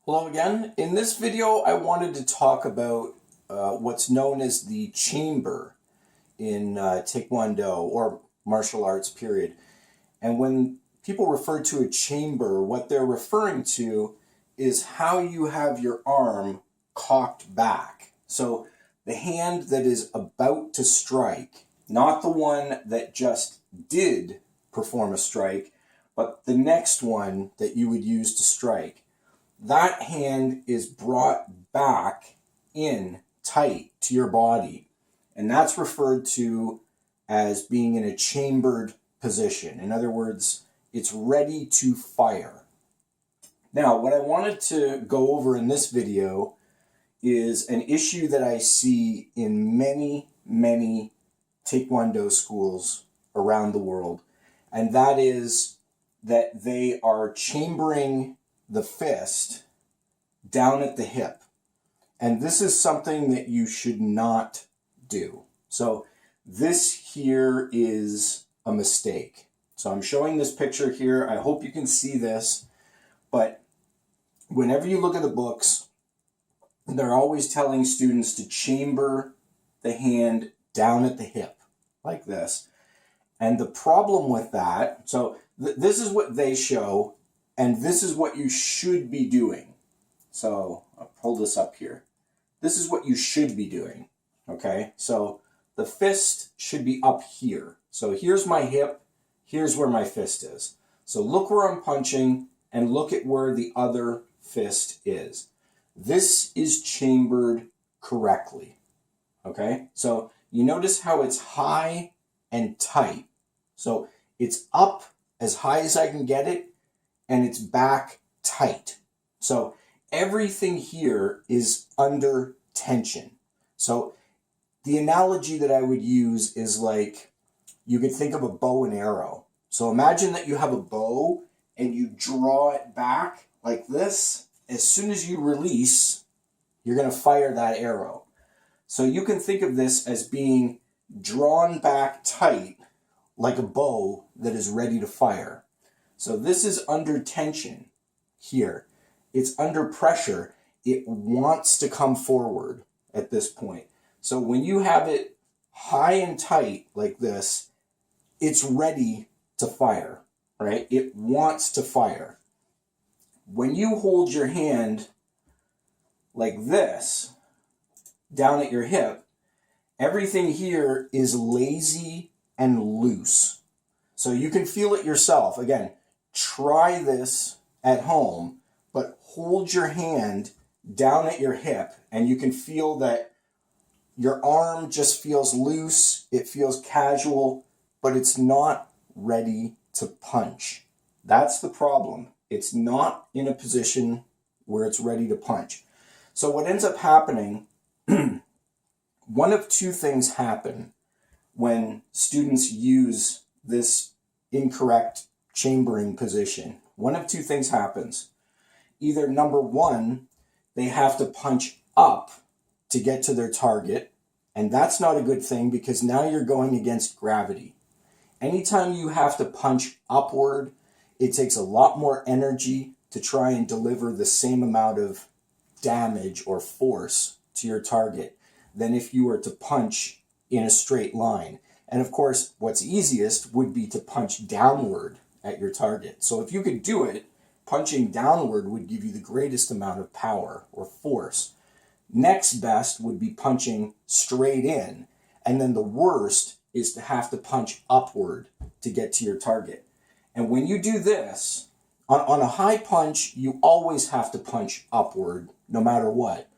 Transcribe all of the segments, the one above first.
Hello again. In this video, I wanted to talk about what's known as the chamber in Taekwondo or martial arts period. And when people refer to a chamber, what they're referring to is how you have your arm cocked back. So the hand that is about to strike, not the one that just did perform a strike, but the next one that you would use to strike. That hand is brought back in tight to your body, and that's referred to as being in a chambered position. In other words, it's ready to fire. Now, what I wanted to go over in this video is an issue that I see in many Taekwondo schools around the world, and that is that they are chambering the fist down at the hip. And this is something that you should not do. So this here is a mistake. So I'm showing this picture here. I hope you can see this, but whenever you look at the books, they're always telling students to chamber the hand down at the hip like this. And the problem with that, so this is what they show, and this is what you should be doing. So I'll pull this up here. This is what you should be doing, okay? So the fist should be up here. So here's my hip, here's where my fist is. So look where I'm punching and look at where the other fist is. This is chambered correctly, okay? So you notice how it's high and tight. So it's up as high as I can get it, and it's back tight. So everything here is under tension. So the analogy that I would use is like, you could think of a bow and arrow. So imagine that you have a bow and you draw it back like this. As soon as you release, you're going to fire that arrow. So you can think of this as being drawn back tight like a bow that is ready to fire. So this is under tension here. It's under pressure. It wants to come forward at this point. So when you have it high and tight like this, it's ready to fire, right? It wants to fire. When you hold your hand like this, down at your hip, everything here is lazy and loose. So you can feel it yourself. Again, try this at home, but hold your hand down at your hip and you can feel that your arm just feels loose, it feels casual, but it's not ready to punch. That's the problem. It's not in a position where it's ready to punch. So what ends up happening, one of two things happen when students use this incorrect chambering position. One of two things happens. Either number one, they have to punch up to get to their target, and that's not a good thing because now you're going against gravity. Anytime you have to punch upward, it takes a lot more energy to try and deliver the same amount of damage or force to your target than if you were to punch in a straight line. And of course, what's easiest would be to punch downward at your target. So if you could do it, punching downward would give you the greatest amount of power or force. Next best would be punching straight in. And then the worst is to have to punch upward to get to your target. And when you do this, on a high punch, you always have to punch upward no matter what.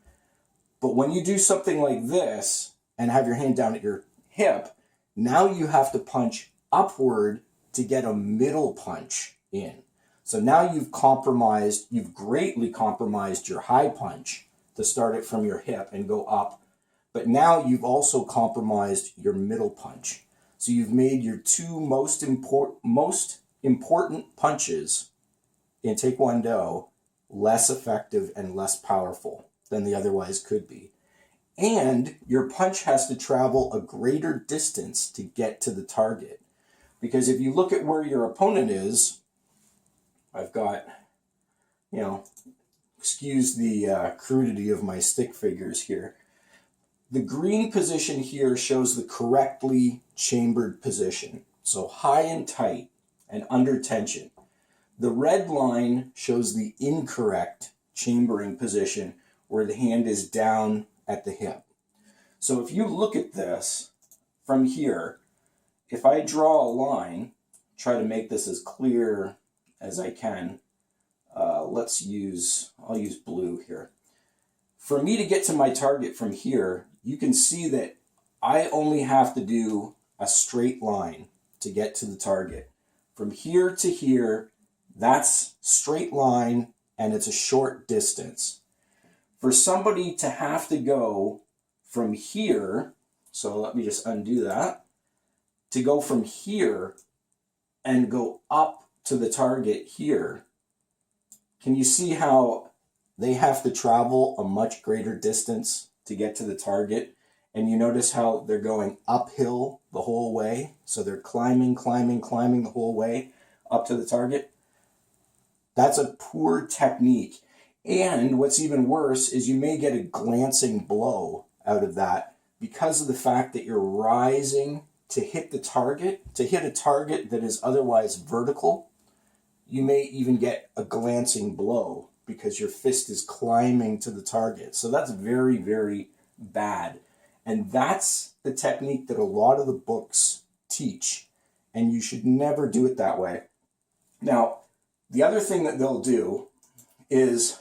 But when you do something like this and have your hand down at your hip, now you have to punch upward to get a middle punch in. So now you've greatly compromised your high punch to start it from your hip and go up. But now you've also compromised your middle punch. So you've made your two most important punches in Taekwondo less effective and less powerful than they otherwise could be. And your punch has to travel a greater distance to get to the target. Because if you look at where your opponent is, I've got, excuse the crudity of my stick figures here. The green position here shows the correctly chambered position. So high and tight and under tension. The red line shows the incorrect chambering position where the hand is down at the hip. So if you look at this from here, if I draw a line, try to make this as clear as I can. I'll use blue here. For me to get to my target from here, you can see that I only have to do a straight line to get to the target. From here to here, that's straight line and it's a short distance. For somebody to have to go from here, so let me just undo that, to go from here and go up to the target here, can you see how they have to travel a much greater distance to get to the target? And you notice how they're going uphill the whole way. So they're climbing the whole way up to the target. That's a poor technique. And what's even worse is you may get a glancing blow out of that because of the fact that you're rising to hit the target, to hit a target that is otherwise vertical. You may even get a glancing blow because your fist is climbing to the target. So that's very, very bad. And that's the technique that a lot of the books teach. And you should never do it that way. Now, the other thing that they'll do is,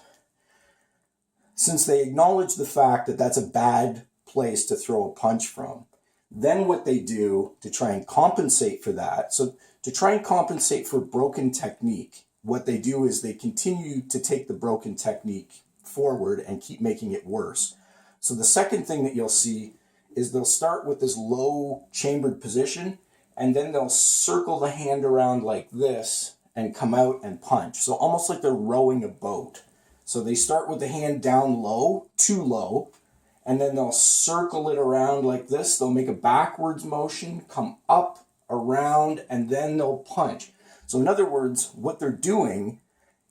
since they acknowledge the fact that that's a bad place to throw a punch from, then what they do to try and compensate for that, so to try and compensate for broken technique, what they do is they continue to take the broken technique forward and keep making it worse. So the second thing that you'll see is they'll start with this low chambered position, and then they'll circle the hand around like this and come out and punch. So almost like they're rowing a boat. So they start with the hand down low, too low, and then they'll circle it around like this. They'll make a backwards motion, come up, around, and then they'll punch. So in other words, what they're doing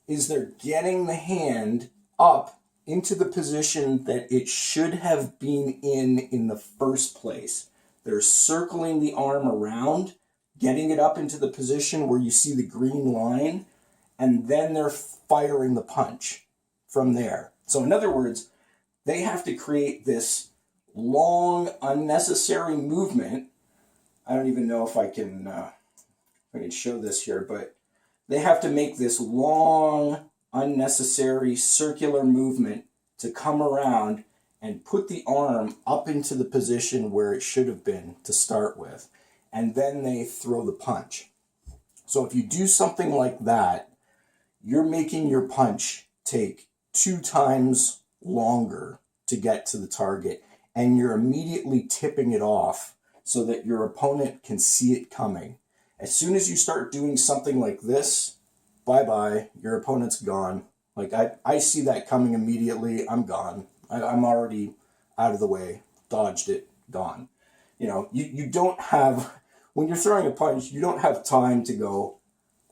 is they're getting the hand up into the position that it should have been in the first place. They're circling the arm around, getting it up into the position where you see the green line, and then they're firing the punch from there. So in other words, they have to create this long, unnecessary movement. I don't even know if I can show this here, but they have to make this long, unnecessary circular movement to come around and put the arm up into the position where it should have been to start with. And then they throw the punch. So if you do something like that, you're making your punch take 2 times longer to get to the target, and you're immediately tipping it off so that your opponent can see it coming. As soon as you start doing something like this, bye-bye, your opponent's gone. Like I see that coming immediately, I'm gone. I'm already out of the way, dodged it, gone. You know, you don't have, when you're throwing a punch, you don't have time to go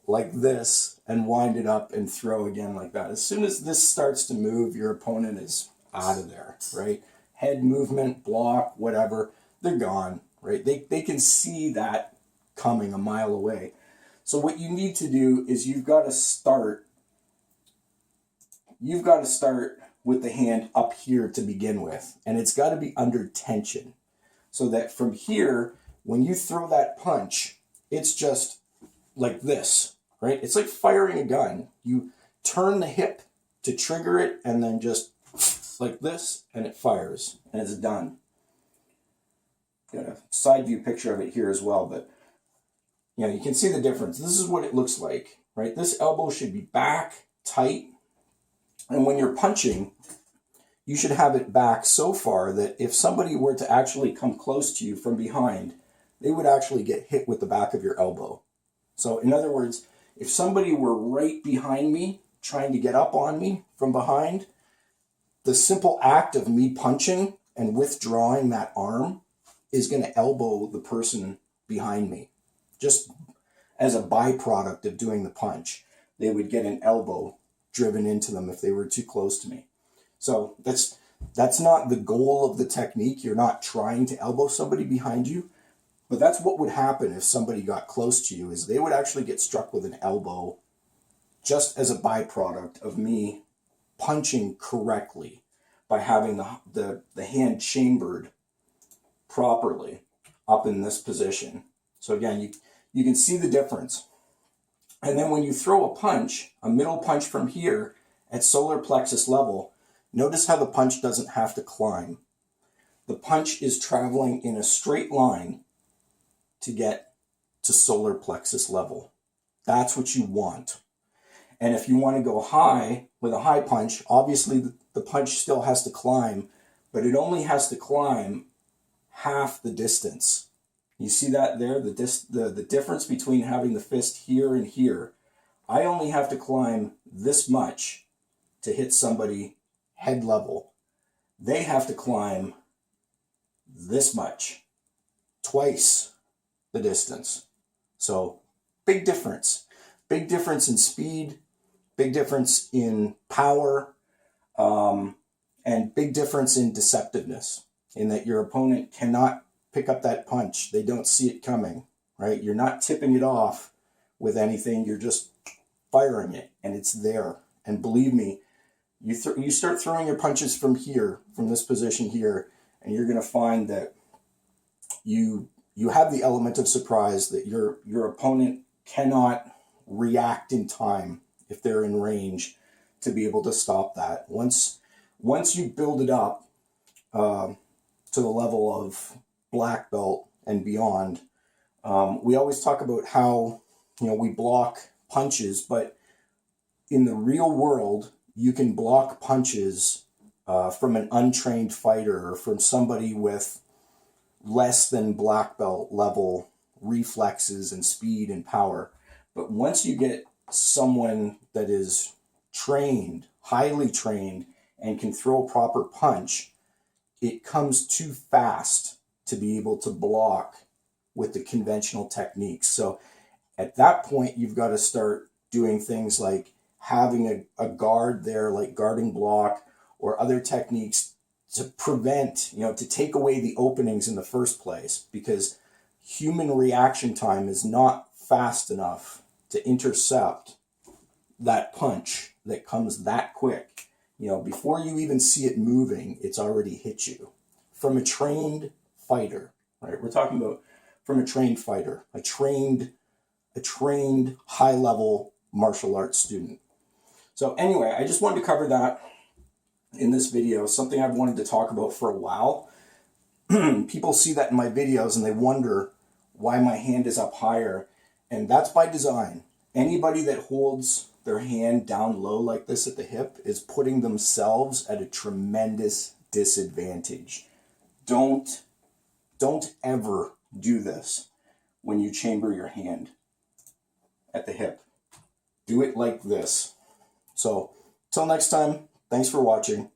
like this and wind it up and throw again like that. As soon as this starts to move, your opponent is out of there, right? Head movement, block, whatever, they're gone, right? They can see that coming a mile away. So what you need to do is you've got to start with the hand up here to begin with, and it's got to be under tension so that from here, when you throw that punch, it's just like this, right? It's like firing a gun. You turn the hip to trigger it and then just like this, and it fires, and it's done. Got a side view picture of it here as well, but you know, you can see the difference. This is what it looks like, right? This elbow should be back, tight, and when you're punching, you should have it back so far that if somebody were to actually come close to you from behind, they would actually get hit with the back of your elbow. So in other words, if somebody were right behind me, trying to get up on me from behind, the simple act of me punching and withdrawing that arm is going to elbow the person behind me. Just as a byproduct of doing the punch, they would get an elbow driven into them if they were too close to me. So that's not the goal of the technique. You're not trying to elbow somebody behind you, but that's what would happen if somebody got close to you, is they would actually get struck with an elbow just as a byproduct of me punching correctly by having the hand chambered properly up in this position. So again, you can see the difference. And then when you throw a punch, a middle punch from here at solar plexus level, notice how the punch doesn't have to climb. The punch is traveling in a straight line to get to solar plexus level. That's what you want. And if you want to go high with a high punch, obviously the punch still has to climb, but it only has to climb half the distance. You see that there? The difference between having the fist here and here. I only have to climb this much to hit somebody head level. They have to climb this much, twice the distance. So big difference. Big difference in speed, big difference in power, and big difference in deceptiveness, in that your opponent cannot pick up that punch. They don't see it coming, right? You're not tipping it off with anything. You're just firing it, and it's there. And believe me, you start throwing your punches from here, from this position here, and you're going to find that you have the element of surprise, that your opponent cannot react in time if they're in range to be able to stop that. Once you build it up to the level of black belt and beyond, we always talk about how we block punches, but in the real world, you can block punches from an untrained fighter or from somebody with less than black belt level reflexes and speed and power. But once you get someone that is trained, highly trained, and can throw a proper punch, it comes too fast to be able to block with the conventional techniques. So at that point, you've got to start doing things like having a guard there, like guarding block, or other techniques to prevent, to take away the openings in the first place, because human reaction time is not fast enough to intercept that punch that comes that quick. Before you even see it moving, it's already hit you. From a trained fighter, right? We're talking about from a trained fighter, a trained high-level martial arts student. So anyway, I just wanted to cover that in this video, something I've wanted to talk about for a while. People see that in my videos and they wonder why my hand is up higher, and that's by design. Anybody that holds their hand down low like this at the hip is putting themselves at a tremendous disadvantage. Don't ever do this when you chamber your hand at the hip. Do it like this. So, till next time, thanks for watching.